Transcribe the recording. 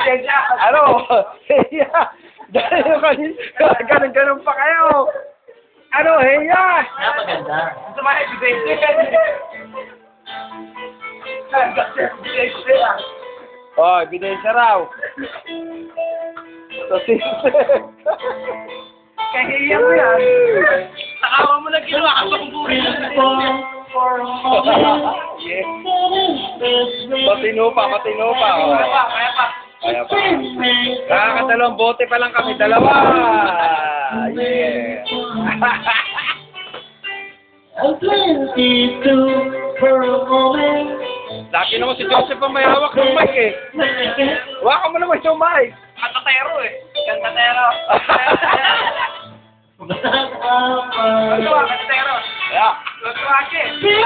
Heya. Ano? Heya. Dahil yung ganun pa kayo. Ano? Heya. Napaganda. Gusto mo ebidensya? Oh, ebidensya raw. So, Kahiya mo yan. Nakawa mo na ginawa ka pang buhay. Yes. Matinupa. Oh. Kaya pa. Kaya pa. Nakakadalawang bote pa lang kami. Dalawa. Yeah. Lagi naman si Joseph ang may hawak ng mic eh. Hawakan mo naman yung mic. Kantatero eh. Kantatero. Kantatero. Yeah. Kantatero.